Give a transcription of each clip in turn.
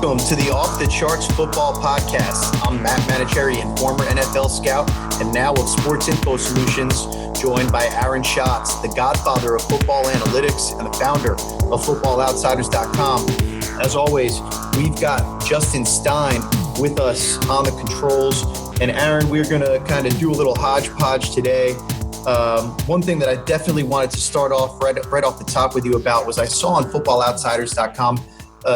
Welcome to the Off the Charts Football Podcast. I'm Matt Manocherian, former NFL scout and now of Sports Info Solutions, joined by Aaron Schatz, the godfather of football analytics and the founder of FootballOutsiders.com. As always, we've got Justin Stein with us on the controls. And Aaron, we're going to kind of do a little hodgepodge today. One thing that I definitely wanted to start off right off the top with you about was I saw on FootballOutsiders.com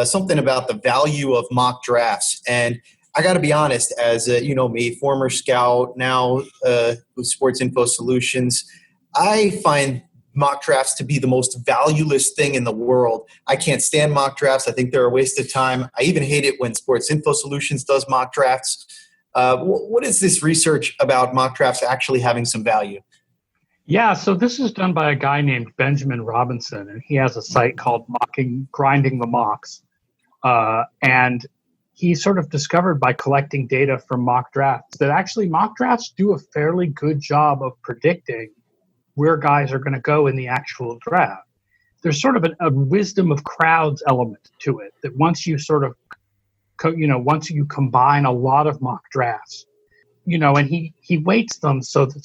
something about the value of mock drafts. And I got to be honest, as me, former scout, now with Sports Info Solutions, I find mock drafts to be the most valueless thing in the world. I can't stand mock drafts. I think they're a waste of time. I even hate it when Sports Info Solutions does mock drafts. What is this research about mock drafts actually having some value? Yeah, so this is done by a guy named Benjamin Robinson, and he has a site called Grinding the Mocks. And he sort of discovered by collecting data from mock drafts that actually mock drafts do a fairly good job of predicting where guys are going to go in the actual draft. There's sort of a wisdom of crowds element to it, that once you sort of, once you combine a lot of mock drafts, and he weights them so that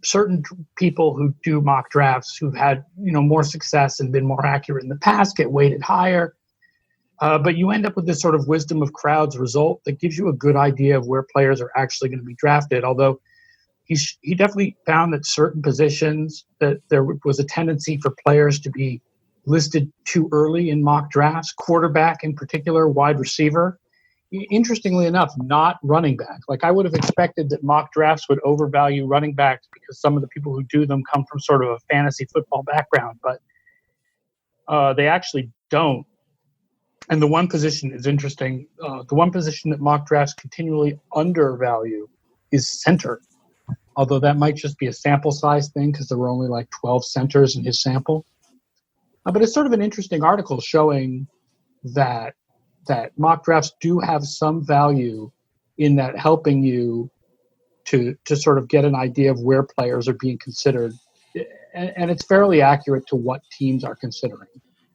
certain people who do mock drafts who've had, more success and been more accurate in the past get weighted higher. But you end up with this sort of wisdom of crowds result that gives you a good idea of where players are actually going to be drafted. Although he definitely found that certain positions that there was a tendency for players to be listed too early in mock drafts, quarterback in particular, wide receiver. Interestingly enough, not running back. Like I would have expected that mock drafts would overvalue running backs because some of the people who do them come from sort of a fantasy football background, but they actually don't. And the one position is interesting. The one position that mock drafts continually undervalue is center, although that might just be a sample size thing because there were only like 12 centers in his sample. But it's sort of an interesting article showing that mock drafts do have some value in that helping you to sort of get an idea of where players are being considered. And it's fairly accurate to what teams are considering.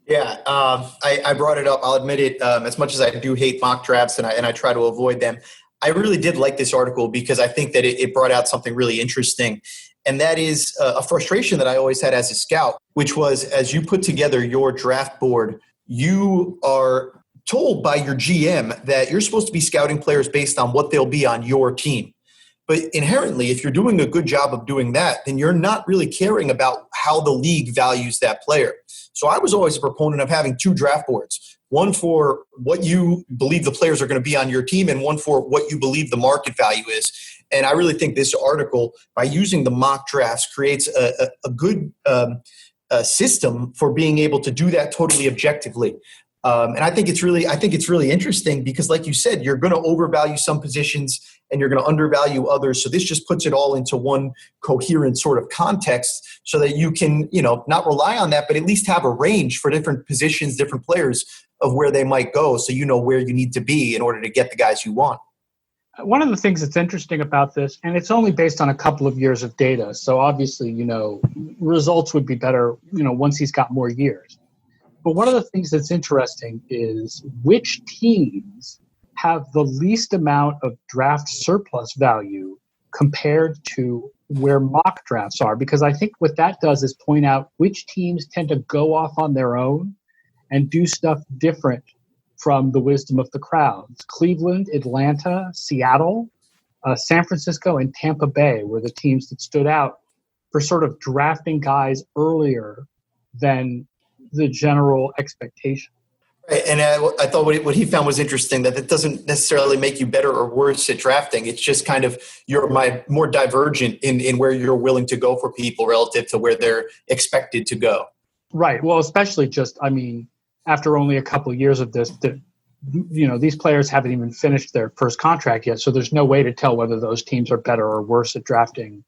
Yeah, I brought it up. I'll admit it, as much as I do hate mock drafts and I try to avoid them, I really did like this article because I think that it brought out something really interesting. And that is a frustration that I always had as a scout, which was as you put together your draft board, you are told by your GM that you're supposed to be scouting players based on what they'll be on your team. But inherently, if you're doing a good job of doing that, then you're not really caring about how the league values that player. So I was always a proponent of having two draft boards, one for what you believe the players are going to be on your team and one for what you believe the market value is. And I really think this article, by using the mock drafts, creates a good system for being able to do that totally objectively. And I think it's really interesting because, like you said, you're going to overvalue some positions and you're going to undervalue others. So this just puts it all into one coherent sort of context so that you can, not rely on that, but at least have a range for different positions, different players of where they might go. So you know where you need to be in order to get the guys you want. One of the things that's interesting about this, and it's only based on a couple of years of data. So obviously, results would be better, once he's got more years. But one of the things that's interesting is which teams have the least amount of draft surplus value compared to where mock drafts are. Because I think what that does is point out which teams tend to go off on their own and do stuff different from the wisdom of the crowds. Cleveland, Atlanta, Seattle, San Francisco, and Tampa Bay were the teams that stood out for sort of drafting guys earlier than the general expectation. Right. And I thought what he found was interesting, that it doesn't necessarily make you better or worse at drafting. It's just kind of you're more divergent in where you're willing to go for people relative to where they're expected to go. Right. Well, especially after only a couple of years of this, these players haven't even finished their first contract yet. So there's no way to tell whether those teams are better or worse at drafting.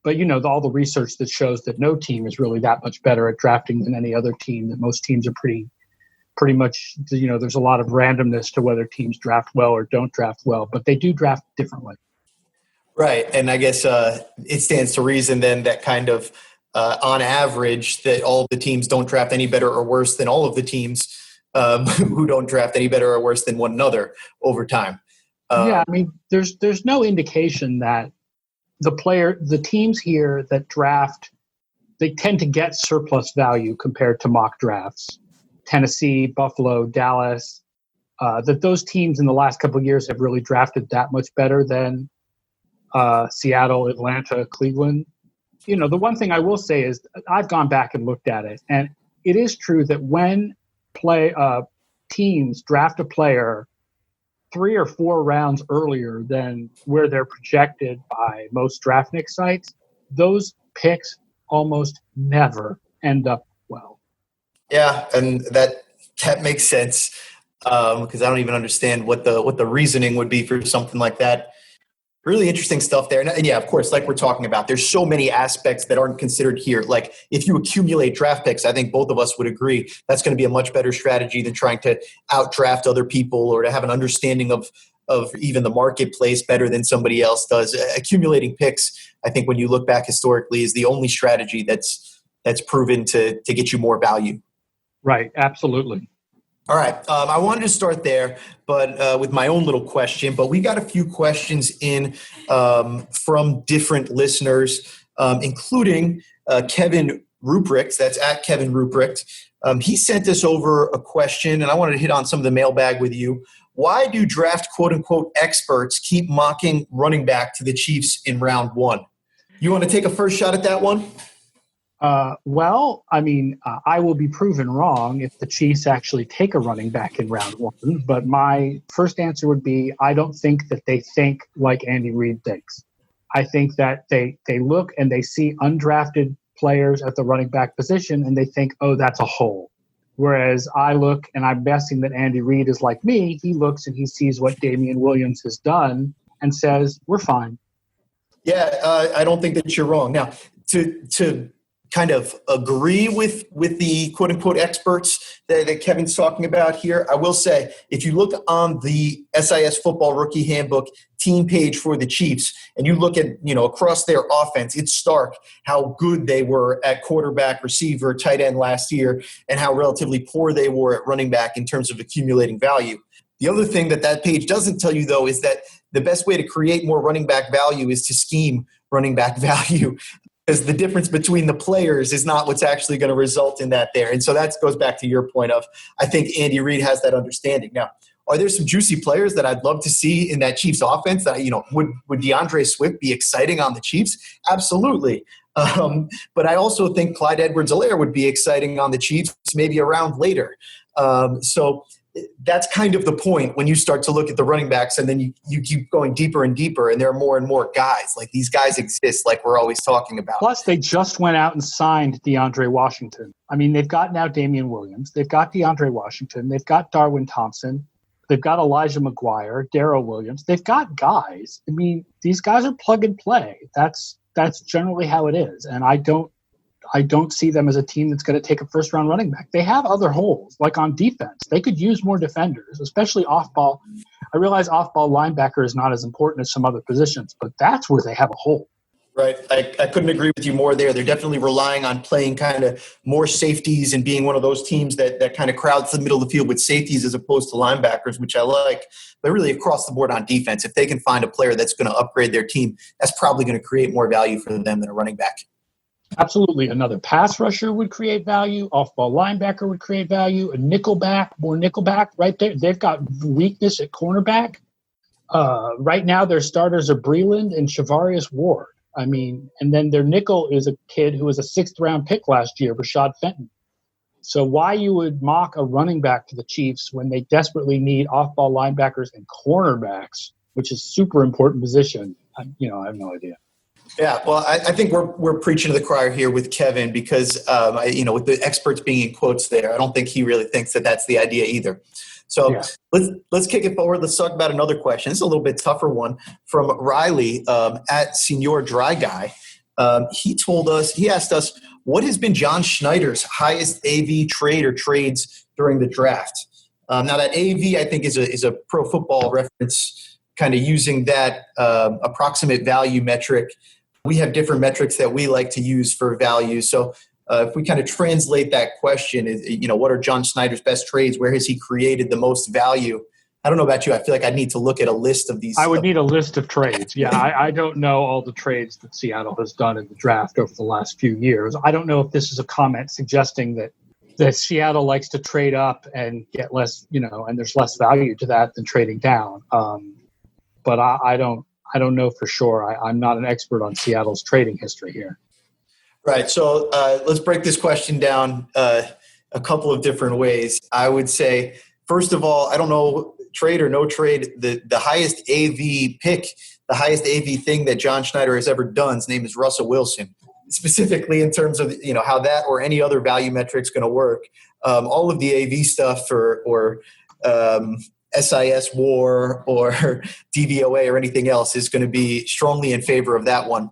But, all the research that shows that no team is really that much better at drafting than any other team, that most teams are pretty much, there's a lot of randomness to whether teams draft well or don't draft well, but they do draft differently. Right. And I guess it stands to reason then that kind of on average that all of the teams don't draft any better or worse than all of the teams. who don't draft any better or worse than one another over time. Yeah, I mean, there's no indication that the teams here that draft, they tend to get surplus value compared to mock drafts. Tennessee, Buffalo, Dallas, that those teams in the last couple of years have really drafted that much better than Seattle, Atlanta, Cleveland. The one thing I will say is I've gone back and looked at it, and it is true that when teams draft a player 3 or 4 rounds earlier than where they're projected by most DraftNix sites, those picks almost never end up well. Yeah, and that makes sense because I don't even understand what the reasoning would be for something like that. Really interesting stuff there. And yeah, of course, like we're talking about, there's so many aspects that aren't considered here. Like if you accumulate draft picks, I think both of us would agree that's going to be a much better strategy than trying to outdraft other people or to have an understanding of even the marketplace better than somebody else does. Accumulating picks, I think when you look back historically, is the only strategy that's proven to get you more value. Right, absolutely. All right. I wanted to start there, but with my own little question. But we got a few questions in from different listeners, including Kevin Ruprecht. That's at Kevin Ruprecht. He sent us over a question, and I wanted to hit on some of the mailbag with you. Why do draft quote-unquote experts keep mocking running back to the Chiefs in round 1? You want to take a first shot at that one? Well, I mean, I will be proven wrong if the Chiefs actually take a running back in round 1. But my first answer would be I don't think that they think like Andy Reid thinks. I think that they look and they see undrafted players at the running back position and they think, oh, that's a hole. Whereas I look and I'm guessing that Andy Reid is like me. He looks and he sees what Damian Williams has done and says, we're fine. Yeah, I don't think that you're wrong. Now, to kind of agree with the quote-unquote experts that Kevin's talking about here, I will say, if you look on the SIS Football Rookie Handbook team page for the Chiefs, and you look at, across their offense, it's stark how good they were at quarterback, receiver, tight end last year, and how relatively poor they were at running back in terms of accumulating value. The other thing that page doesn't tell you, though, is that the best way to create more running back value is to scheme running back value. Because the difference between the players is not what's actually going to result in that there. And so that goes back to your point of, I think Andy Reid has that understanding. Now, are there some juicy players that I'd love to see in that Chiefs offense that, would DeAndre Swift be exciting on the Chiefs? Absolutely. But I also think Clyde Edwards-Helaire would be exciting on the Chiefs maybe a round later. So that's kind of the point when you start to look at the running backs and then you keep going deeper and deeper and there are more and more guys. Like these guys exist like we're always talking about. Plus, they just went out and signed DeAndre Washington. I mean, they've got now Damian Williams. They've got DeAndre Washington. They've got Darwin Thompson. They've got Elijah McGuire, Darrell Williams. They've got guys. I mean, these guys are plug and play. That's generally how it is. And I don't see them as a team that's going to take a first-round running back. They have other holes, like on defense. They could use more defenders, especially off-ball. I realize off-ball linebacker is not as important as some other positions, but that's where they have a hole. Right. I couldn't agree with you more there. They're definitely relying on playing kind of more safeties and being one of those teams that kind of crowds the middle of the field with safeties as opposed to linebackers, which I like. But really across the board on defense, if they can find a player that's going to upgrade their team, that's probably going to create more value for them than a running back. Absolutely. Another pass rusher would create value. Off-ball linebacker would create value. A more nickelback right there. They've got weakness at cornerback. Right now, their starters are Breland and Shavarius Ward. I mean, and then their nickel is a kid who was a 6th-round pick last year, Rashad Fenton. So why you would mock a running back to the Chiefs when they desperately need off-ball linebackers and cornerbacks, which is super important position, I have no idea. Yeah, well, I think we're preaching to the choir here with Kevin because, with the experts being in quotes there, I don't think he really thinks that that's the idea either. So yeah. Let's kick it forward. Let's talk about another question. It's a little bit tougher one from Riley at Senior Dry Guy. He asked us, what has been John Schneider's highest AV trade or trades during the draft? Now that AV, I think, is a pro football reference, kind of using that approximate value metric. We have different metrics that we like to use for value. So if we kind of translate that question, what are John Schneider's best trades? Where has he created the most value? I don't know about you. I feel like I need to look at a list of these. I would need a list of trades. Yeah, I don't know all the trades that Seattle has done in the draft over the last few years. I don't know if this is a comment suggesting that Seattle likes to trade up and get less, and there's less value to that than trading down. But I don't know for sure. I'm not an expert on Seattle's trading history here. Right. So let's break this question down a couple of different ways. I would say, first of all, I don't know, trade or no trade, the highest AV pick, the highest AV thing that John Schneider has ever done, his name is Russell Wilson. Specifically in terms of how that or any other value metric's going to work. All of the AV stuff or SIS WAR or DVOA or anything else is going to be strongly in favor of that one.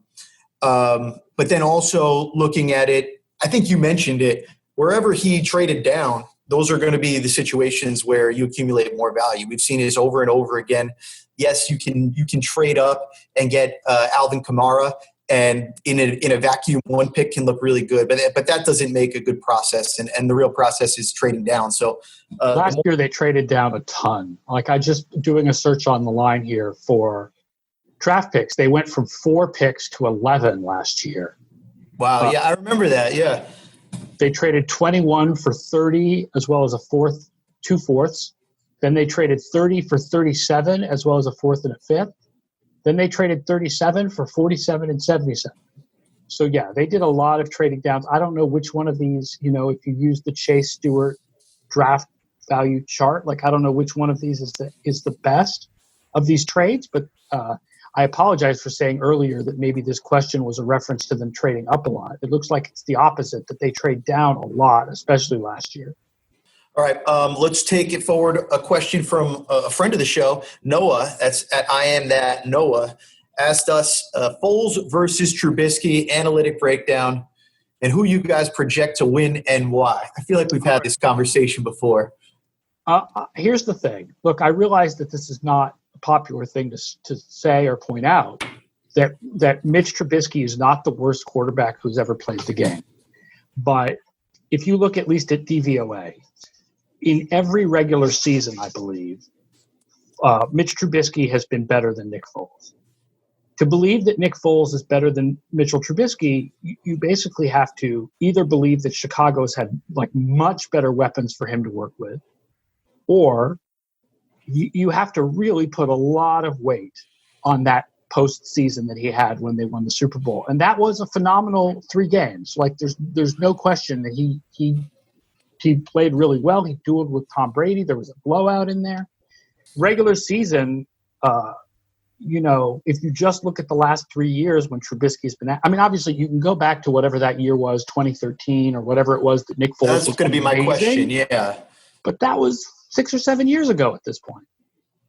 But then also looking at it, I think you mentioned it, wherever he traded down, those are going to be the situations where you accumulate more value. We've seen this over and over again. Yes, you can trade up and get Alvin Kamara, and in a vacuum, one pick can look really good, but that doesn't make a good process, and the real process is trading down. So last year they traded down a ton. Like, I just doing a search on the line here for draft picks. They went from 4 picks to 11 last year. Wow, yeah, I remember that. Yeah, they traded 21 for 30 as well as a fourth, 2 fourths. Then they traded 30 for 37 as well as a fourth and a fifth. Then they traded 37 for 47 and 77. So, yeah, they did a lot of trading downs. I don't know which one of these, if you use the Chase Stewart draft value chart, I don't know which one of these is the best of these trades. But I apologize for saying earlier that maybe this question was a reference to them trading up a lot. It looks like it's the opposite, that they trade down a lot, especially last year. All right, let's take it forward. A question from a friend of the show, Noah, that's at I Am That Noah, asked us Foles versus Trubisky analytic breakdown and who you guys project to win and why. I feel like we've had this conversation before. Here's the thing. Look, I realize that this is not a popular thing to say or point out, that Mitch Trubisky is not the worst quarterback who's ever played the game. But if you look at least at DVOA, in every regular season, I believe, Mitch Trubisky has been better than Nick Foles. To believe that Nick Foles is better than Mitchell Trubisky, you basically have to either believe that Chicago's had much better weapons for him to work with, or you have to really put a lot of weight on that postseason that he had when they won the Super Bowl. And that was a phenomenal 3 games. There's no question that he played really well. He dueled with Tom Brady. There was a blowout in there. Regular season, if you just look at the last 3 years when Trubisky's been obviously you can go back to whatever that year was, 2013 or whatever it was that Nick Foles was. That's going to be my question, yeah. But that was 6 or 7 years ago at this point.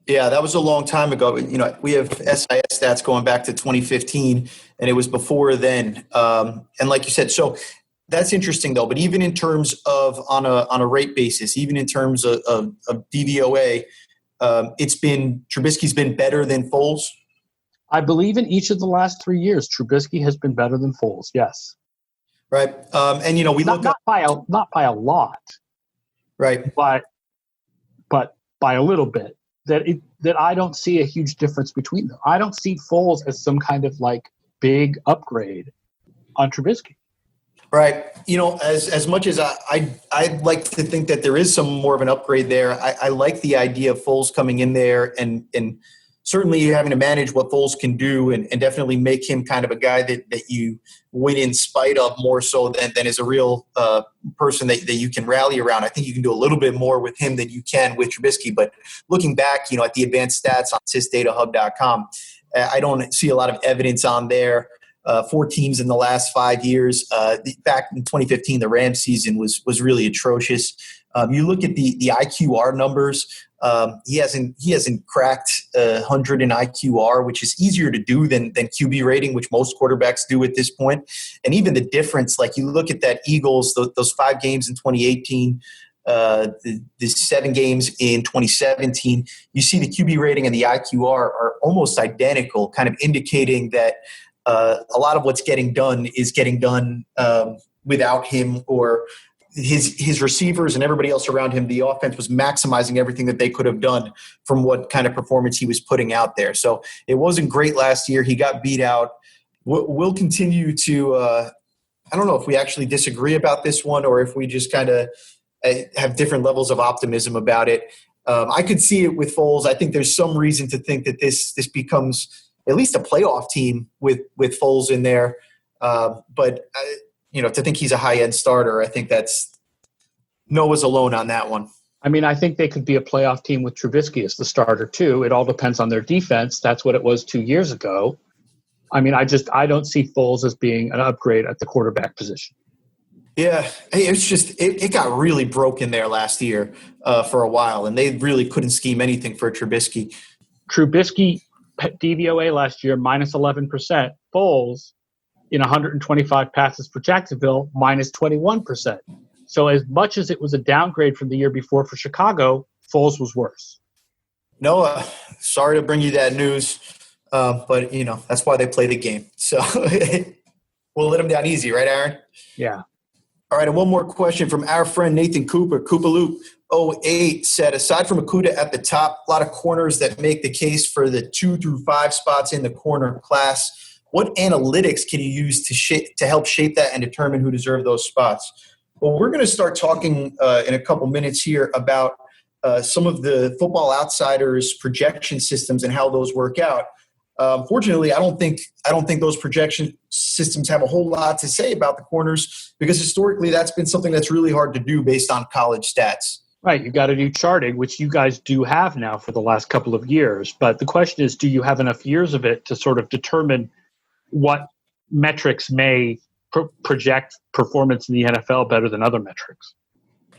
Yeah, that was a long time ago. We have SIS stats going back to 2015, and it was before then. And like you said, so that's interesting though. But even in terms of on a rate basis, even in terms of DVOA, Trubisky's been better than Foles. I believe in each of the last 3 years, Trubisky has been better than Foles. Yes. Right. And we not by a lot. Right. But by a little bit. That I don't see a huge difference between them. I don't see Foles as some kind of big upgrade on Trubisky. Right. As much as I'd like to think that there is some more of an upgrade there, I like the idea of Foles coming in there and certainly having to manage what Foles can do and definitely make him kind of a guy that you win in spite of more so than as a real person that you can rally around. I think you can do a little bit more with him than you can with Trubisky. But looking back, at the advanced stats on sysdatahub.com, I don't see a lot of evidence on there. 4 teams in the last 5 years. Back in 2015, the Rams season was really atrocious. You look at the IQR numbers. He hasn't cracked 100 in IQR, which is easier to do than QB rating, which most quarterbacks do at this point. And even the difference, you look at that Eagles, those 5 games in 2018, the 7 games in 2017, you see the QB rating and the IQR are almost identical, kind of indicating that a lot of what's getting done is getting done without him or his receivers and everybody else around him. The offense was maximizing everything that they could have done from what kind of performance he was putting out there. So it wasn't great last year. He got beat out. We'll continue to I don't know if we actually disagree about this one or if we just kind of have different levels of optimism about it. I could see it with Foles. I think there's some reason to think that this becomes at least a playoff team with Foles in there. But to think he's a high-end starter, I think that's Noah's alone on that one. I mean, I think they could be a playoff team with Trubisky as the starter too. It all depends on their defense. That's what it was 2 years ago. I mean, I don't see Foles as being an upgrade at the quarterback position. Yeah, it's just it got really broken there last year for a while, and they really couldn't scheme anything for Trubisky. Trubisky DVOA last year minus 11%. Foles in 125 passes for Jacksonville minus 21%. So as much as it was a downgrade from the year before for Chicago, Foles was worse. Noah, sorry to bring you that news, but that's why they play the game. So we'll let them down easy, right, Aaron? Yeah. All right, and one more question from our friend Nathan Cooper. Koopaloop 08 said, aside from Okudah at the top, a lot of corners that make the case for the 2 through 5 spots in the corner class. What analytics can you use to help shape that and determine who deserve those spots? Well, we're going to start talking in a couple minutes here about some of the Football Outsiders projection systems and how those work out. Fortunately, I don't think those projection systems have a whole lot to say about the corners because historically that's been something that's really hard to do based on college stats. Right. You got to do charting, which you guys do have now for the last couple of years. But the question is, do you have enough years of it to sort of determine what metrics may project performance in the NFL better than other metrics?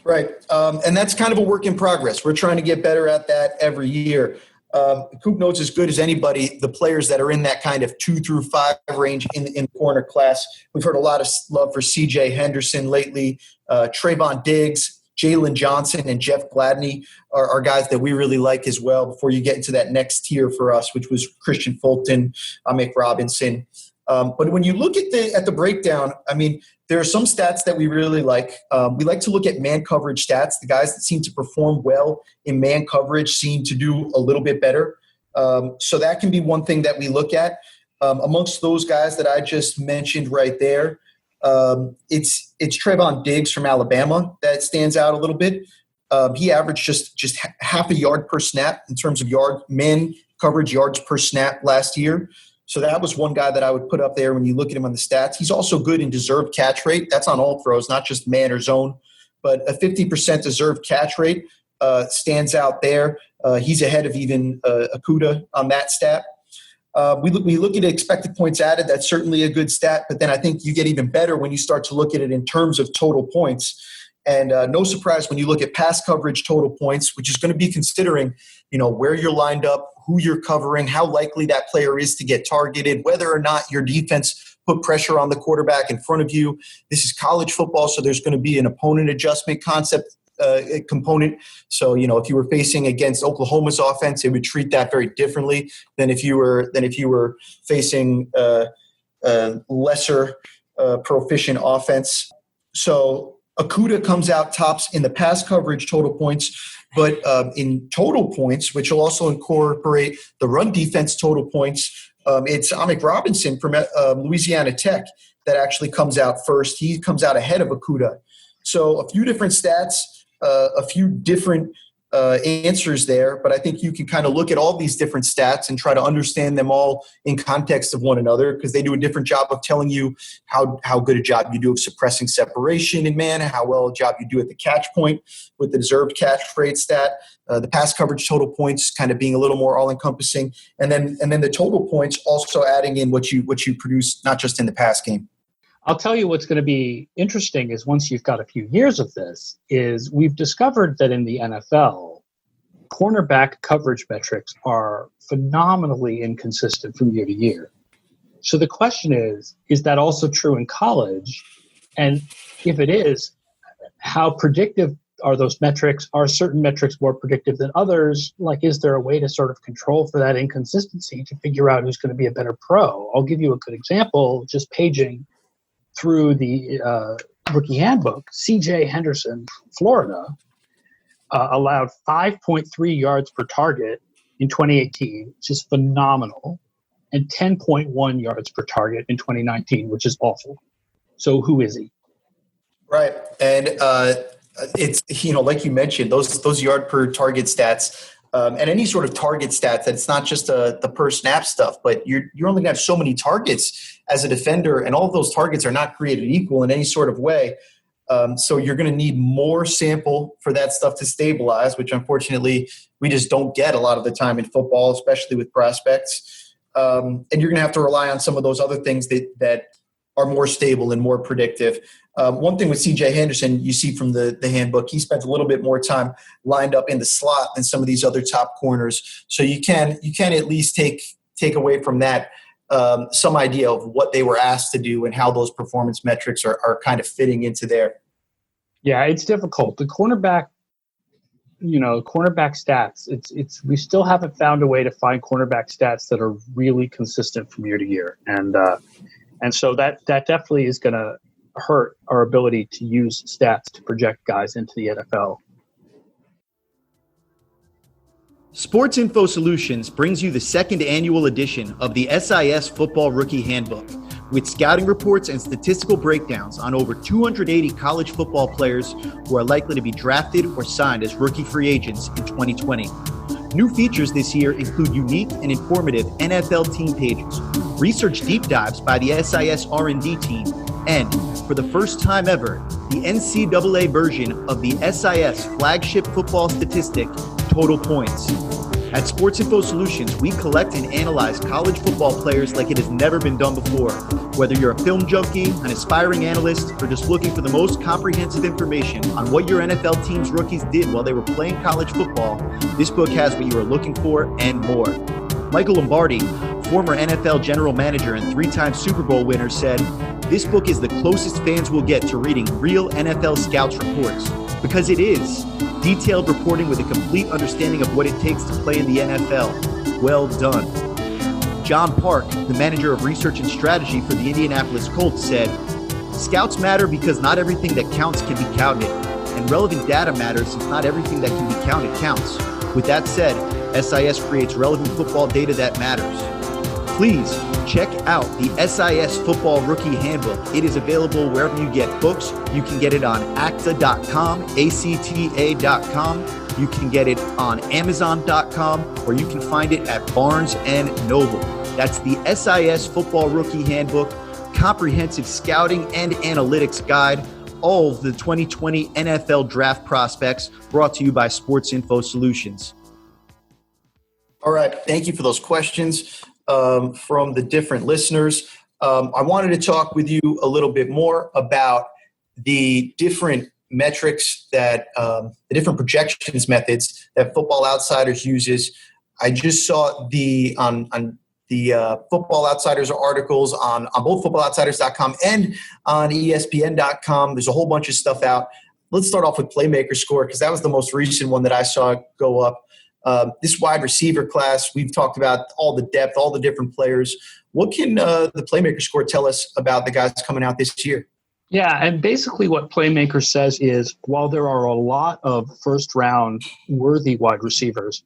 Right. And that's kind of a work in progress. We're trying to get better at that every year. Coop knows as good as anybody the players that are in that kind of 2 through 5 range in the corner class. We've heard a lot of love for C.J. Henderson lately. Trayvon Diggs, Jalen Johnson, and Jeff Gladney are guys that we really like as well before you get into that next tier for us, which was Christian Fulton, Amik Robinson. But when you look at the breakdown, I mean, there are some stats that we really like. We like to look at man coverage stats. The guys that seem to perform well in man coverage seem to do a little bit better. So that can be one thing that we look at. Amongst those guys that I just mentioned right there, it's Trayvon Diggs from Alabama that stands out a little bit. He averaged just half a yard per snap in terms of man coverage yards per snap last year. So that was one guy that I would put up there when you look at him on the stats. He's also good in deserved catch rate. That's on all throws, not just man or zone. But a 50% deserved catch rate stands out there. He's ahead of even Okudah on that stat. We look at expected points added. That's certainly a good stat. But then I think you get even better when you start to look at it in terms of total points. And no surprise when you look at pass coverage total points, which is going to be considering, where you're lined up, who you're covering, how likely that player is to get targeted, whether or not your defense put pressure on the quarterback in front of you. This is college football, so there's going to be an opponent adjustment component. So, if you were facing against Oklahoma's offense, it would treat that very differently than if you were facing lesser proficient offense. So Okudah comes out tops in the pass coverage total points, but in total points, which will also incorporate the run defense total points, it's Amik Robinson from Louisiana Tech that actually comes out first. He comes out ahead of Okudah. So a few different stats, a few different answers there, but I think you can kind of look at all these different stats and try to understand them all in context of one another because they do a different job of telling you how good a job you do of suppressing separation in man, how well a job you do at the catch point with the deserved catch rate stat, the pass coverage total points kind of being a little more all-encompassing, and then the total points also adding in what you produce not just in the pass game. I'll tell you what's going to be interesting is once you've got a few years of this, is we've discovered that in the NFL, cornerback coverage metrics are phenomenally inconsistent from year to year. So the question is that also true in college? And if it is, how predictive are those metrics? Are certain metrics more predictive than others? Like, is there a way to sort of control for that inconsistency to figure out who's going to be a better pro? I'll give you a good example, just paging through the rookie handbook, C.J. Henderson, Florida, allowed 5.3 yards per target in 2018, which is phenomenal, and 10.1 yards per target in 2019, which is awful. So who is he? Right. And it's, like you mentioned, those yard per target stats, and any sort of target stats, that it's not just the per snap stuff, but you're only going to have so many targets as a defender, and all of those targets are not created equal in any sort of way. So you're going to need more sample for that stuff to stabilize, which unfortunately we just don't get a lot of the time in football, especially with prospects. And you're going to have to rely on some of those other things that are more stable and more predictive. One thing with C.J. Henderson, you see from the handbook, he spends a little bit more time lined up in the slot than some of these other top corners. So you can at least take away from that some idea of what they were asked to do and how those performance metrics are kind of fitting into there. Yeah, it's difficult. The cornerback stats, it's we still haven't found a way to find cornerback stats that are really consistent from year to year. And so that definitely is going to hurt our ability to use stats to project guys into the NFL. Sports Info Solutions brings you the second annual edition of the SIS Football Rookie Handbook, with scouting reports and statistical breakdowns on over 280 college football players who are likely to be drafted or signed as rookie free agents in 2020. New features this year include unique and informative NFL team pages, research deep dives by the SIS R&D team, and, for the first time ever, the NCAA version of the SIS flagship football statistic, Total Points. At Sports Info Solutions, we collect and analyze college football players like it has never been done before. Whether you're a film junkie, an aspiring analyst, or just looking for the most comprehensive information on what your NFL team's rookies did while they were playing college football, this book has what you are looking for and more. Michael Lombardi, former NFL general manager and three-time Super Bowl winner, said, "This book is the closest fans will get to reading real NFL scouts reports, because it is detailed reporting with a complete understanding of what it takes to play in the NFL. Well done." John Park, the manager of research and strategy for the Indianapolis Colts, said, "Scouts matter because not everything that counts can be counted, and relevant data matters since not everything that can be counted counts. With that said, SIS creates relevant football data that matters." Please check out the SIS Football Rookie Handbook. It is available wherever you get books. You can get it on acta.com, ACTA.com. You can get it on Amazon.com, or you can find it at Barnes & Noble. That's the SIS Football Rookie Handbook, comprehensive scouting and analytics guide, all of the 2020 NFL Draft prospects, brought to you by Sports Info Solutions. All right. Thank you for those questions from the different listeners. I wanted to talk with you a little bit more about the different metrics that the different projections methods that Football Outsiders uses. I just saw on the Football Outsiders articles on both footballoutsiders.com and on ESPN.com. There's a whole bunch of stuff out. Let's start off with Playmaker Score, because that was the most recent one that I saw go up. This wide receiver class, we've talked about all the depth, all the different players. What can the Playmaker Score tell us about the guys coming out this year? Yeah, and basically what Playmaker says is, while there are a lot of first-round worthy wide receivers,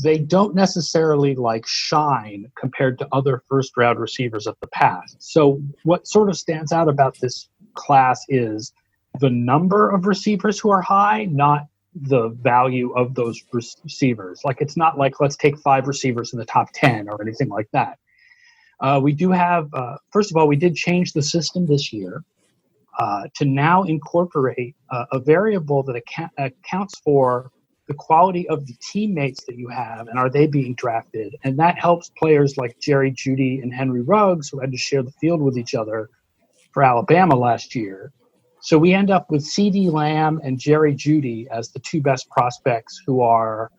they don't necessarily shine compared to other first-round receivers of the past. So what sort of stands out about this class is the number of receivers who are high, not the value of those receivers. It's not like, let's take 5 receivers in the top 10 or anything like that. We do have, first of all, we did change the system this year to now incorporate a variable that accounts for the quality of the teammates that you have and are they being drafted. And that helps players like Jerry Jeudy and Henry Ruggs, who had to share the field with each other for Alabama last year. So we end up with CeeDee Lamb and Jerry Jeudy as the 2 best prospects, who are,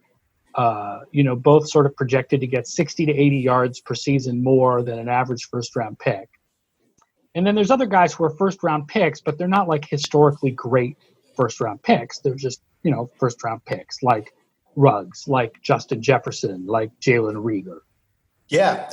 both sort of projected to get 60 to 80 yards per season more than an average first-round pick. And then there's other guys who are first-round picks, but they're not historically great first-round picks. They're just, first-round picks, like Ruggs, like Justin Jefferson, like Jalen Reagor. Yeah,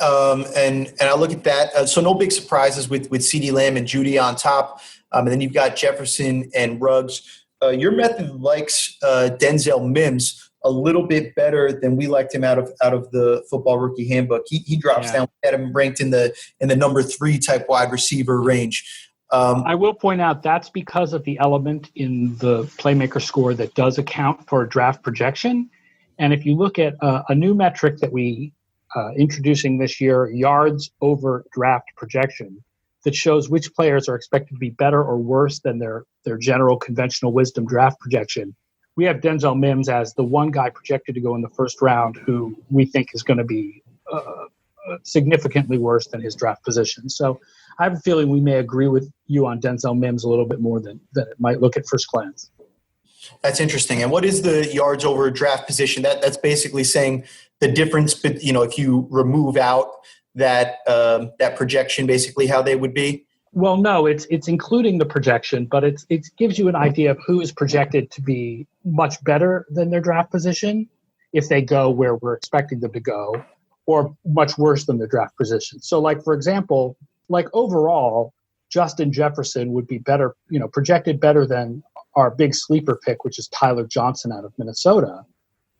and I look at that. So no big surprises with CeeDee Lamb and Judy on top, and then you've got Jefferson and Ruggs. Your method likes Denzel Mims a little bit better than we liked him out of the football rookie handbook. He drops down. We had him ranked in the number 3 type wide receiver range. I will point out that's because of the element in the Playmaker score that does account for draft projection. And if you look at a new metric that we introducing this year, yards over draft projection, that shows which players are expected to be better or worse than their general conventional wisdom draft projection. We have Denzel Mims as the one guy projected to go in the first round who we think is going to be significantly worse than his draft position. So I have a feeling we may agree with you on Denzel Mims a little bit more than it might look at first glance. That's interesting. And what is the yards over draft position? That's basically saying the difference, but if you remove out that projection, basically how they would be. Well, no, it's including the projection, but it gives you an idea of who is projected to be much better than their draft position if they go where we're expecting them to go, or much worse than their draft position. So, like for example, like overall, Justin Jefferson would be better, projected better than our big sleeper pick, which is Tyler Johnson out of Minnesota.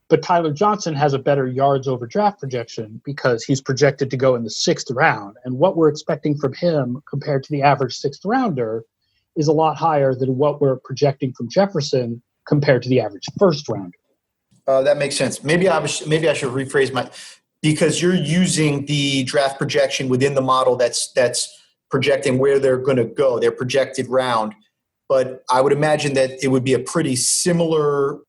But Tyler Johnson has a better yards over draft projection because he's projected to go in the 6th round. And what we're expecting from him compared to the average 6th rounder is a lot higher than what we're projecting from Jefferson compared to the average 1st rounder. That makes sense. Maybe I should rephrase because you're using the draft projection within the model that's projecting where they're going to go, their projected round. But I would imagine that it would be a pretty similar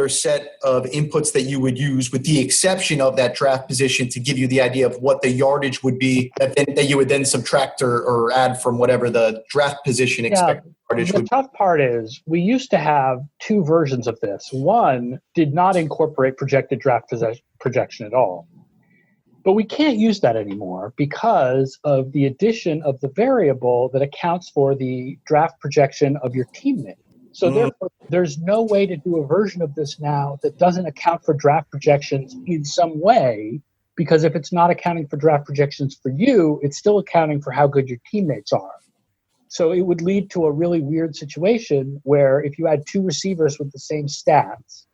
set of inputs that you would use, with the exception of that draft position, to give you the idea of what the yardage would be that you would then subtract or add from whatever the draft position expected yardage would be. The tough part is we used to have 2 versions of this. One did not incorporate projected draft projection at all. But we can't use that anymore because of the addition of the variable that accounts for the draft projection of your teammate. So therefore, there's no way to do a version of this now that doesn't account for draft projections in some way, because if it's not accounting for draft projections for you, it's still accounting for how good your teammates are. So it would lead to a really weird situation where if you had 2 receivers with the same stats,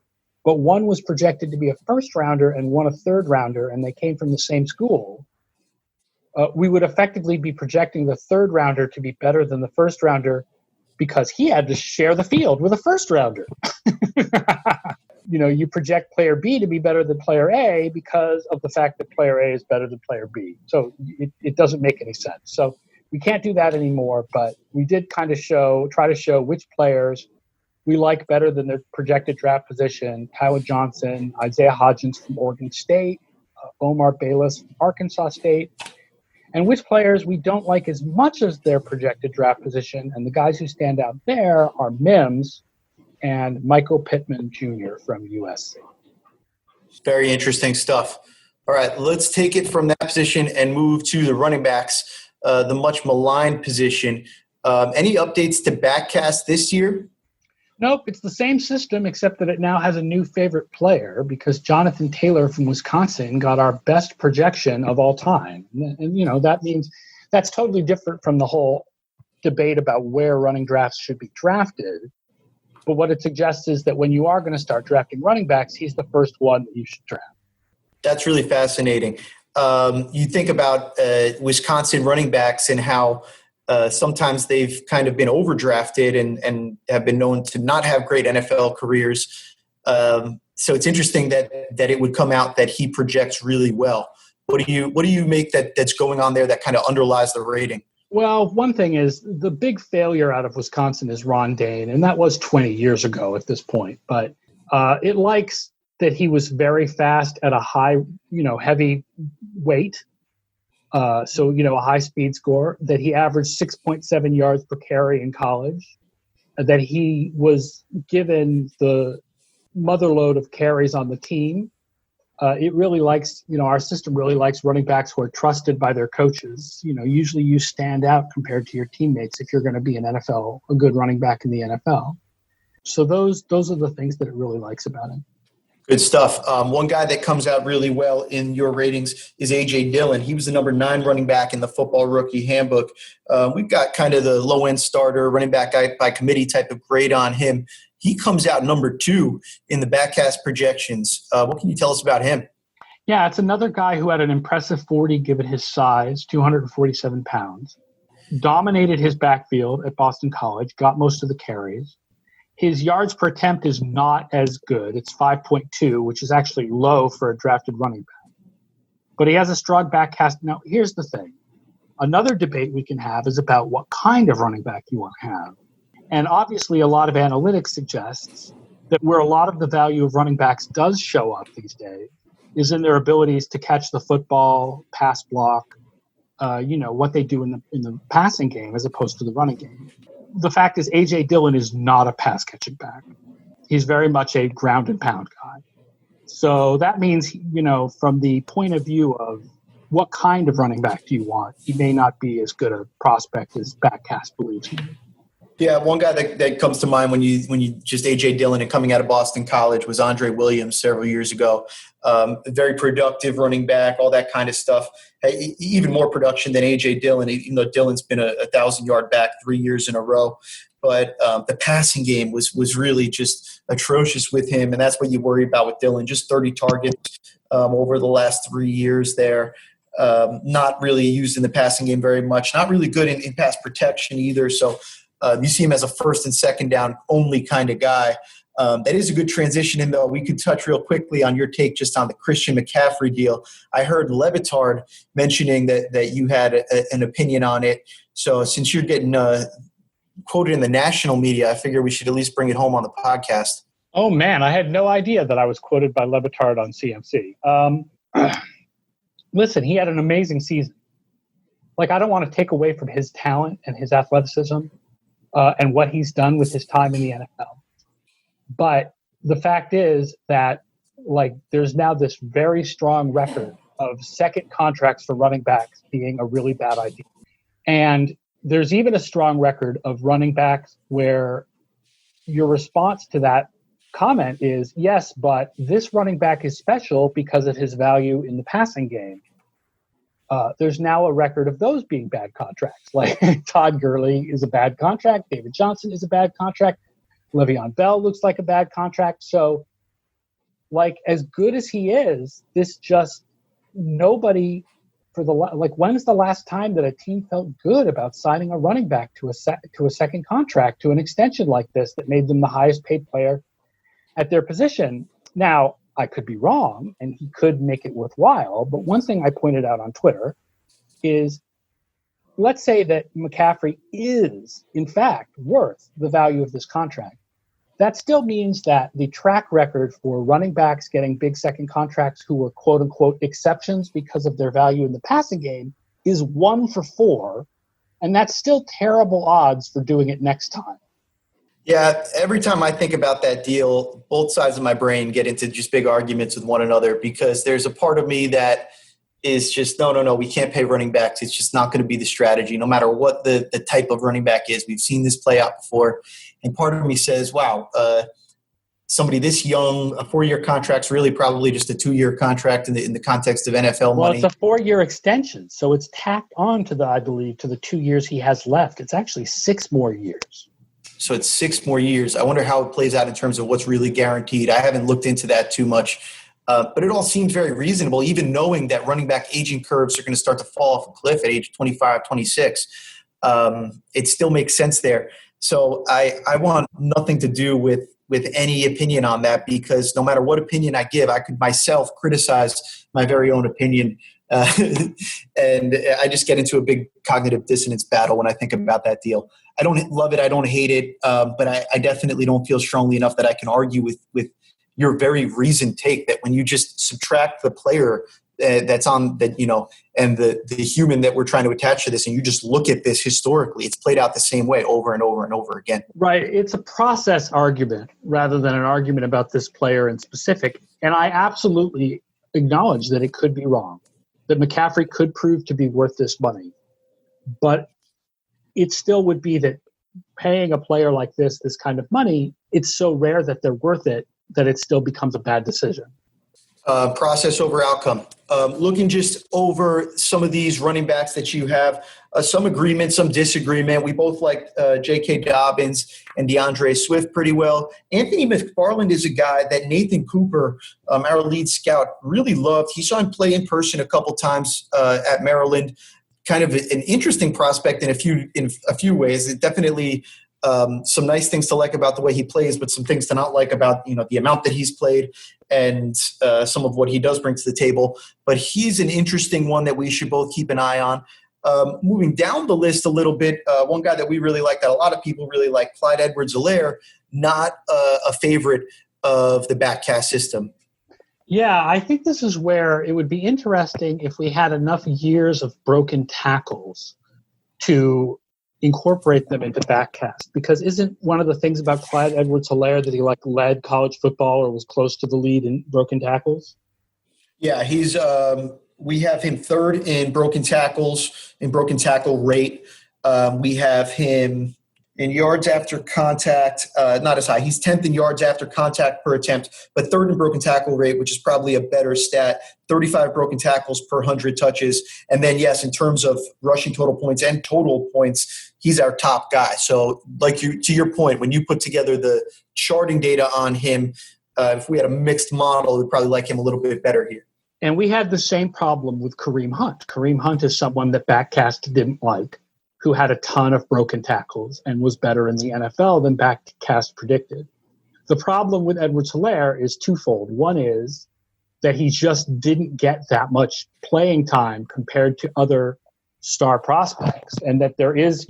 but one was projected to be a 1st rounder and one a 3rd rounder, and they came from the same school, we would effectively be projecting the 3rd rounder to be better than the 1st rounder because he had to share the field with a 1st rounder. You project player B to be better than player A because of the fact that player A is better than player B. So it doesn't make any sense. So we can't do that anymore, but we did kind of try to show which players we like better than their projected draft position: Tyler Johnson, Isaiah Hodgins from Oregon State, Omar Bayless from Arkansas State, and which players we don't like as much as their projected draft position. And the guys who stand out there are Mims and Michael Pittman Jr. from USC. Very interesting stuff. All right, let's take it from that position and move to the running backs, the much maligned position. Any updates to BackCAST this year? Nope, it's the same system, except that it now has a new favorite player because Jonathan Taylor from Wisconsin got our best projection of all time. And that means that's totally different from the whole debate about where running drafts should be drafted. But what it suggests is that when you are going to start drafting running backs, he's the first one that you should draft. That's really fascinating. You think about Wisconsin running backs and how sometimes they've kind of been overdrafted and have been known to not have great NFL careers. So it's interesting that it would come out that he projects really well. What do you make that's going on there that kind of underlies the rating? Well, one thing is the big failure out of Wisconsin is Ron Dane, and that was 20 years ago at this point. But it likes that he was very fast at a high, heavy weight. So a high speed score, that he averaged 6.7 yards per carry in college, that he was given the motherload of carries on the team. It really likes, our system really likes running backs who are trusted by their coaches. Usually you stand out compared to your teammates if you're going to be a good running back in the NFL. So those are the things that it really likes about him. Good stuff. One guy that comes out really well in your ratings is A.J. Dillon. He was the number 9 running back in the football rookie handbook. We've got kind of the low-end starter, running back by committee type of grade on him. He comes out number 2 in the BackCAST projections. What can you tell us about him? Yeah, it's another guy who had an impressive 40 given his size, 247 pounds. Dominated his backfield at Boston College, got most of the carries. His yards per attempt is not as good. It's 5.2, which is actually low for a drafted running back. But he has a strong BackCAST. Now, here's the thing. Another debate we can have is about what kind of running back you want to have. And obviously, a lot of analytics suggests that where a lot of the value of running backs does show up these days is in their abilities to catch the football, pass block, what they do in the passing game as opposed to the running game. The fact is A.J. Dillon is not a pass-catching back. He's very much a ground-and-pound guy. So that means, from the point of view of what kind of running back do you want, he may not be as good a prospect as BackCAST believes he is. Yeah, one guy that comes to mind when you just A.J. Dillon and coming out of Boston College was Andre Williams several years ago. Very productive running back, all that kind of stuff. Even more production than A.J. Dillon, even though Dillon's been a 1,000-yard back 3 years in a row. But the passing game was really just atrocious with him, and that's what you worry about with Dillon. Just 30 targets over the last 3 years there. Not really used in the passing game very much. Not really good in pass protection either. So you see him as a first and second down only kind of guy. That is a good transition in, though. We could touch real quickly on your take just on the Christian McCaffrey deal. I heard Levitard mentioning that you had an opinion on it. So since you're getting quoted in the national media, I figure we should at least bring it home on the podcast. Oh, man, I had no idea that I was quoted by Levitard on CMC. Listen, he had an amazing season. I don't want to take away from his talent and his athleticism and what he's done with his time in the NFL. But the fact is that, there's now this very strong record of second contracts for running backs being a really bad idea. And there's even a strong record of running backs where your response to that comment is, yes, but this running back is special because of his value in the passing game. There's now a record of those being bad contracts. Todd Gurley is a bad contract. David Johnson is a bad contract. Le'Veon Bell looks like a bad contract. So, as good as he is, this just nobody when's the last time that a team felt good about signing a running back to a second contract, to an extension like this that made them the highest paid player at their position? Now, I could be wrong, and he could make it worthwhile. But one thing I pointed out on Twitter is, let's say that McCaffrey is, in fact, worth the value of this contract. That still means that the track record for running backs getting big second contracts who were quote-unquote exceptions because of their value in the passing game is 1 for 4, and that's still terrible odds for doing it next time. Yeah, every time I think about that deal, both sides of my brain get into just big arguments with one another, because there's a part of me that is just, no, we can't pay running backs. It's just not going to be the strategy, no matter what the type of running back is. We've seen this play out before. And part of me says, wow, somebody this young, a 4-year contract's really probably just a 2-year contract in the context of NFL money. Well, it's a 4-year extension, so it's tacked on to the 2 years he has left. It's actually 6 more years. So it's 6 more years. I wonder how it plays out in terms of what's really guaranteed. I haven't looked into that too much. But it all seems very reasonable, even knowing that running back aging curves are going to start to fall off a cliff at age 25, 26. It still makes sense there. So I want nothing to do with any opinion on that, because no matter what opinion I give, I could myself criticize my very own opinion. And I just get into a big cognitive dissonance battle when I think about that deal. I don't love it. I don't hate it. But I definitely don't feel strongly enough that I can argue with your very reasoned take that when you just subtract the player that's on that, and the human that we're trying to attach to this, and you just look at this historically, it's played out the same way over and over and over again. Right. It's a process argument rather than an argument about this player in specific. And I absolutely acknowledge that it could be wrong, that McCaffrey could prove to be worth this money. But it still would be that paying a player like this kind of money, it's so rare that they're worth it, that it still becomes a bad decision? Process over outcome. Looking just over some of these running backs that you have, some agreement, some disagreement. We both like J.K. Dobbins and DeAndre Swift pretty well. Anthony McFarland is a guy that Nathan Cooper, our lead scout, really loved. He saw him play in person a couple times at Maryland. Kind of an interesting prospect in a few ways. It definitely some nice things to like about the way he plays, but some things to not like about the amount that he's played and some of what he does bring to the table. But he's an interesting one that we should both keep an eye on. Moving down the list a little bit, one guy that we really like, that a lot of people really like, Clyde Edwards-Helaire, not a favorite of the BackCAST system. Yeah, I think this is where it would be interesting if we had enough years of broken tackles to incorporate them into BackCAST, because isn't one of the things about Clyde Edwards-Helaire that he led college football or was close to the lead in broken tackles? Yeah, he's we have him third in broken tackles, in broken tackle rate. We have him in yards after contact, not as high. He's 10th in yards after contact per attempt, but third in broken tackle rate, which is probably a better stat, 35 broken tackles per 100 touches. And then, yes, in terms of rushing total points and total points, he's our top guy. So to your point, when you put together the charting data on him, if we had a mixed model, we'd probably like him a little bit better here. And we had the same problem with Kareem Hunt. Kareem Hunt is someone that BackCAST didn't like, who had a ton of broken tackles and was better in the NFL than BackCAST predicted. The problem with Edwards-Helaire is twofold. One is that he just didn't get that much playing time compared to other star prospects, and that there is,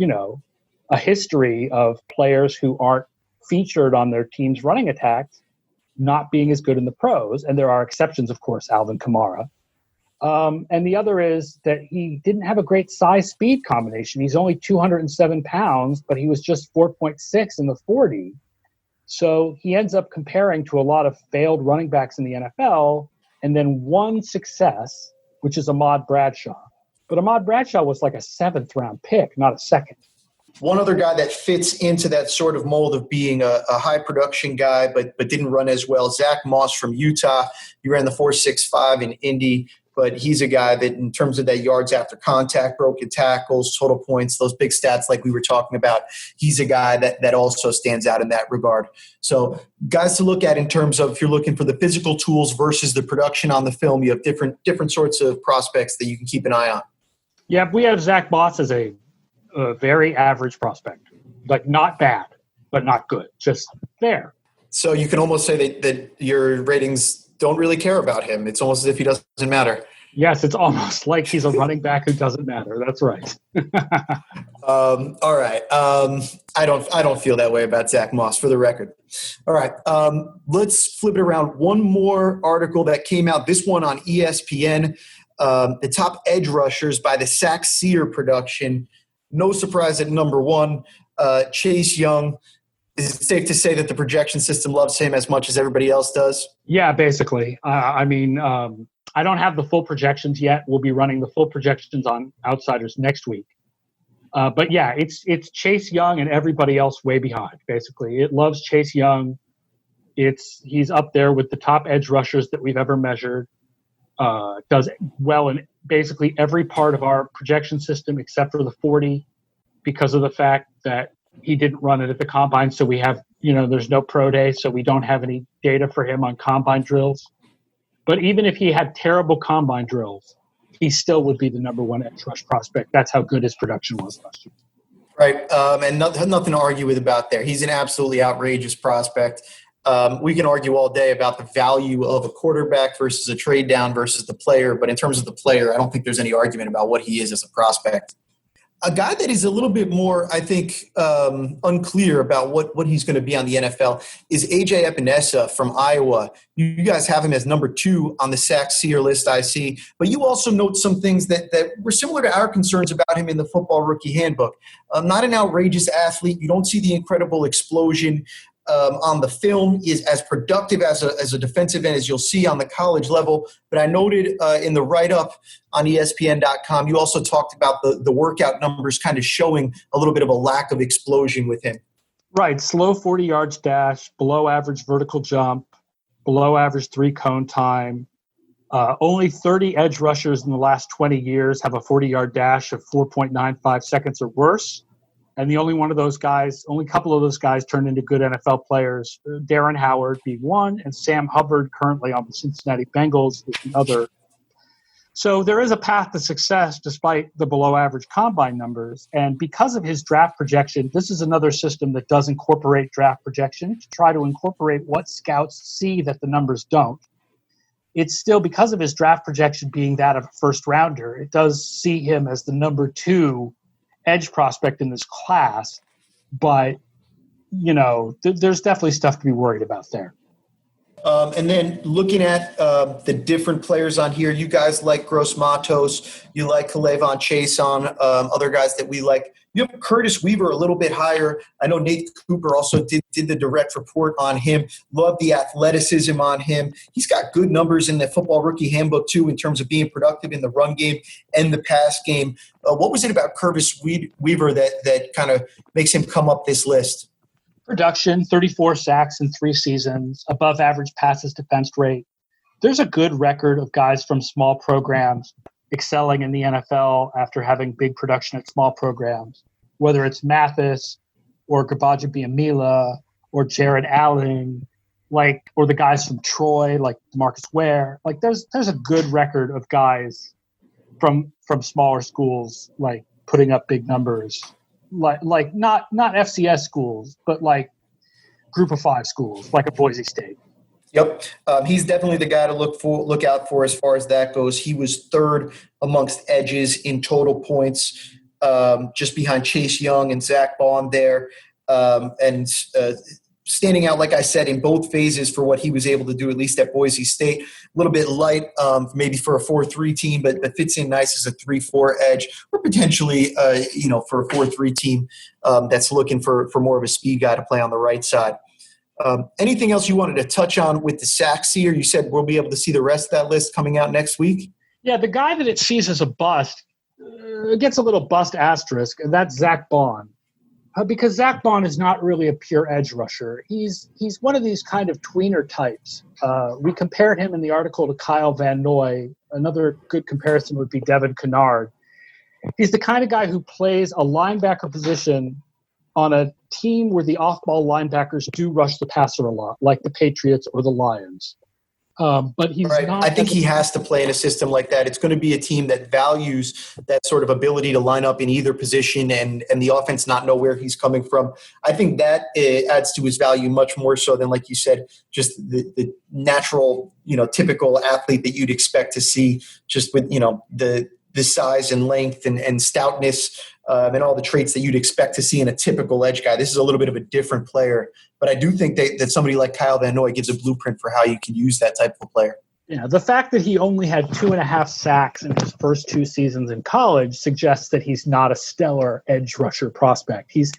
a history of players who aren't featured on their team's running attacks not being as good in the pros. And there are exceptions, of course, Alvin Kamara. And the other is that he didn't have a great size-speed combination. He's only 207 pounds, but he was just 4.6 in the 40. So he ends up comparing to a lot of failed running backs in the NFL, and then one success, which is Ahmad Bradshaw. But Ahmad Bradshaw was like a 7th-round pick, not a second. One other guy that fits into that sort of mold of being a high production guy, but didn't run as well, Zach Moss from Utah. He ran the 4.65 in Indy, but he's a guy that in terms of that yards after contact, broken tackles, total points, those big stats like we were talking about, he's a guy that also stands out in that regard. So guys to look at in terms of if you're looking for the physical tools versus the production on the film, you have different sorts of prospects that you can keep an eye on. Yeah, we have Zach Moss as a very average prospect. Like not bad, but not good. Just there. So you can almost say that your ratings don't really care about him. It's almost as if he doesn't matter. Yes, it's almost like he's a running back who doesn't matter. That's right. All right. I don't feel that way about Zach Moss, for the record. All right. Let's flip it around. One more article that came out, this one on ESPN, the top edge rushers by the SackSEER production. No surprise at number one, Chase Young. Is it safe to say that the projection system loves him as much as everybody else does? Yeah, basically. I don't have the full projections yet. We'll be running the full projections on Outsiders next week. But yeah, it's Chase Young and everybody else way behind, basically. It loves Chase Young. He's up there with the top edge rushers that we've ever measured. Does well in basically every part of our projection system except for the 40 because of the fact that he didn't run it at the combine. So we have, there's no pro day, so we don't have any data for him on combine drills. But even if he had terrible combine drills, he still would be the number one edge rush prospect. That's how good his production was last year. Right. And nothing to argue with about there. He's an absolutely outrageous prospect. We can argue all day about the value of a quarterback versus a trade down versus the player. But in terms of the player, I don't think there's any argument about what he is as a prospect. A guy that is a little bit more, I think, unclear about what he's going to be on the NFL is A.J. Epinesa from Iowa. You guys have him as number 2 on the SackSEER list, I see. But you also note some things that were similar to our concerns about him in the Football Rookie Handbook. Not an outrageous athlete. You don't see the incredible explosion on the film. Is as productive as a defensive end as you'll see on the college level. But I noted in the write-up on ESPN.com, you also talked about the workout numbers kind of showing a little bit of a lack of explosion with him. Right. Slow 40 yards dash, below average vertical jump, below average 3-cone time. Only 30 edge rushers in the last 20 years have a 40-yard dash of 4.95 seconds or worse. And the only couple of those guys turned into good NFL players. Darren Howard being one, and Sam Hubbard, currently on the Cincinnati Bengals, is the other. So there is a path to success despite the below-average combine numbers. And because of his draft projection, this is another system that does incorporate draft projection to try to incorporate what scouts see that the numbers don't. It's still, because of his draft projection being that of a first-rounder, it does see him as the number 2 edge prospect in this class. But, there's definitely stuff to be worried about there. And then looking at the different players on here, you guys like Gross Matos, you like K'Lavon Chason, other guys that we like. You have Curtis Weaver a little bit higher. I know Nate Cooper also did the direct report on him. Love the athleticism on him. He's got good numbers in the Football Rookie Handbook, too, in terms of being productive in the run game and the pass game. What was it about Curtis Weaver that kind of makes him come up this list? Production, 34 sacks in 3 seasons, above average passes defense rate. There's a good record of guys from small programs excelling in the NFL after having big production at small programs, whether it's Mathis or Gabaja Biamila or Jared Allen, or the guys from Troy, like Marcus Ware. There's a good record of guys from smaller schools, putting up big numbers. Not FCS schools, but Group of 5 schools, like a Boise State. Yep. He's definitely the guy to look out for as far as that goes. He was 3rd amongst edges in total points, just behind Chase Young and Zach Bond there. And standing out, like I said, in both phases for what he was able to do, at least at Boise State. A little bit light, maybe for a 4-3 team, but fits in nice as a 3-4 edge, or potentially, for a 4-3 team that's looking for more of a speed guy to play on the right side. Anything else you wanted to touch on with the SackSEER? You said we'll be able to see the rest of that list coming out next week. Yeah, the guy that it sees as a bust gets a little bust asterisk, and that's Zach Bond. Because Zach Bond is not really a pure edge rusher. He's one of these kind of tweener types. We compared him in the article to Kyle Van Noy. Another good comparison would be Devin Kennard. He's the kind of guy who plays a linebacker position on a team where the off-ball linebackers do rush the passer a lot, like the Patriots or the Lions. But he's right. not. I think he has to play in a system like that. It's going to be a team that values that sort of ability to line up in either position and the offense not know where he's coming from. I think that adds to his value much more so than, like you said, just the natural, typical athlete that you'd expect to see just with, the size and length and stoutness and all the traits that you'd expect to see in a typical edge guy. This is a little bit of a different player. But I do think that somebody like Kyle Van Noy gives a blueprint for how you can use that type of player. Yeah, the fact that he only had 2.5 sacks in his first 2 seasons in college suggests that he's not a stellar edge rusher prospect. He's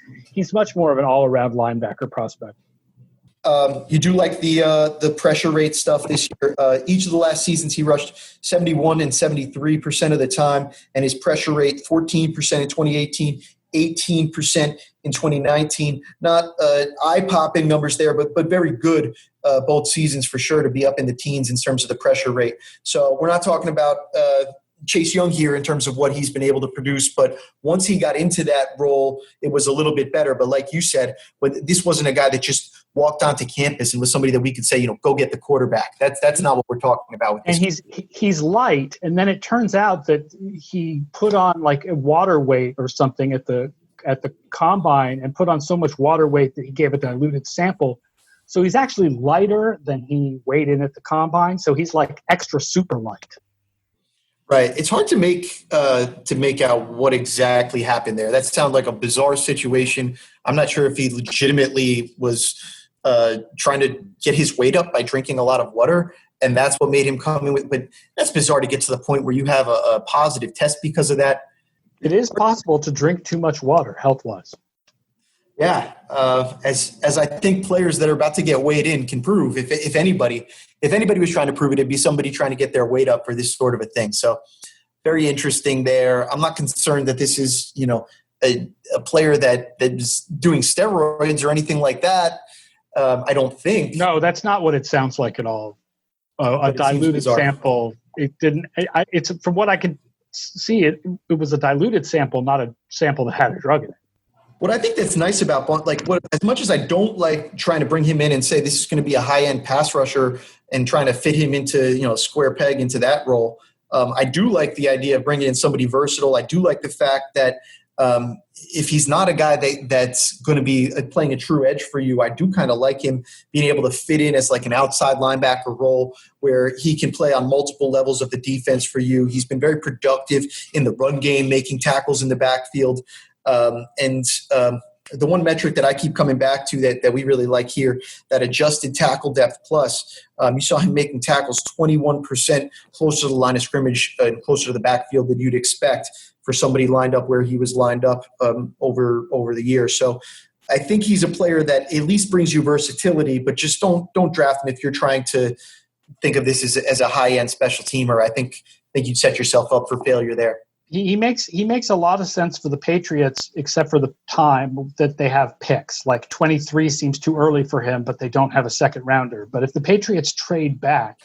much more of an all-around linebacker prospect. You do like the pressure rate stuff this year. Each of the last seasons, he rushed 71 and 73% of the time, and his pressure rate 14% in 2018, 18% in 2019. Not eye-popping numbers there, but very good both seasons for sure to be up in the teens in terms of the pressure rate. So we're not talking about Chase Young here in terms of what he's been able to produce, but once he got into that role, it was a little bit better. But like you said, this wasn't a guy that just walked onto campus and was somebody that we could say, go get the quarterback. That's not what we're talking about with this. And he's light, and then it turns out that he put on like a water weight or something at the combine and put on so much water weight that he gave a diluted sample. So he's actually lighter than he weighed in at the combine. So he's like extra super light. Right. It's hard to make out what exactly happened there. That sounds like a bizarre situation. I'm not sure if he legitimately was trying to get his weight up by drinking a lot of water, and that's what made him come in with. But that's bizarre to get to the point where you have a positive test because of that. It is possible to drink too much water, health-wise. Yeah, as I think players that are about to get weighed in can prove. If anybody was trying to prove it, it'd be somebody trying to get their weight up for this sort of a thing. So very interesting there. I'm not concerned that this is a player that is doing steroids or anything like that. I don't think. No, that's not what it sounds like at all. A diluted sample. It didn't. It's from what I can see. It was a diluted sample, not a sample that had a drug in it. What I think that's nice about as much as I don't like trying to bring him in and say this is going to be a high-end pass rusher and trying to fit him into a square peg into that role. I do like the idea of bringing in somebody versatile. I do like the fact that if he's not a guy that's going to be playing a true edge for you, I do kind of like him being able to fit in as like an outside linebacker role where he can play on multiple levels of the defense for you. He's been very productive in the run game, making tackles in the backfield. The one metric that I keep coming back to that we really like here, that adjusted tackle depth plus, you saw him making tackles 21% closer to the line of scrimmage and closer to the backfield than you'd expect for somebody lined up where he was lined up over the years. So I think he's a player that at least brings you versatility, but just don't draft him if you're trying to think of this as a high-end special teamer. I think you'd set yourself up for failure there. He makes a lot of sense for the Patriots, except for the time that they have picks. Like 23 seems too early for him, but they don't have a second rounder. But if the Patriots trade back,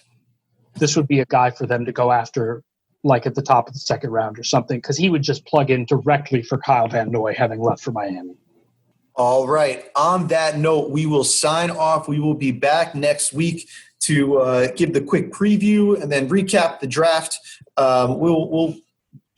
this would be a guy for them to go after, like at the top of the second round or something, because he would just plug in directly for Kyle Van Noy having left for Miami. All right. On that note, we will sign off. We will be back next week to give the quick preview and then recap the draft. We'll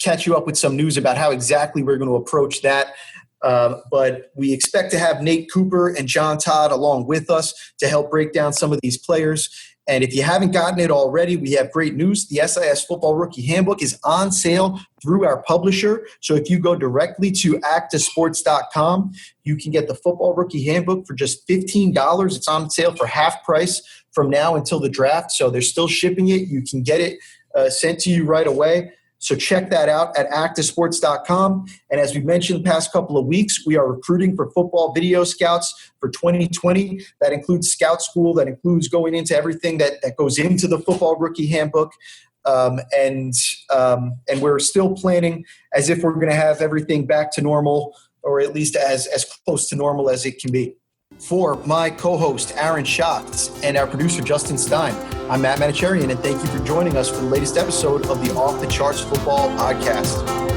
catch you up with some news about how exactly we're going to approach that. But we expect to have Nate Cooper and John Todd along with us to help break down some of these players. And if you haven't gotten it already, we have great news. The SIS Football Rookie Handbook is on sale through our publisher. So if you go directly to actasports.com, you can get the Football Rookie Handbook for just $15. It's on sale for half price from now until the draft. So they're still shipping it. You can get it sent to you right away. So check that out at actasports.com. And as we mentioned the past couple of weeks, we are recruiting for football video scouts for 2020. That includes scout school. That includes going into everything that goes into the Football Rookie Handbook. And we're still planning as if we're going to have everything back to normal, or at least as close to normal as it can be. For my co-host, Aaron Schatz, and our producer, Justin Stein, I'm Matt Manocherian, and thank you for joining us for the latest episode of the Off the Charts Football Podcast.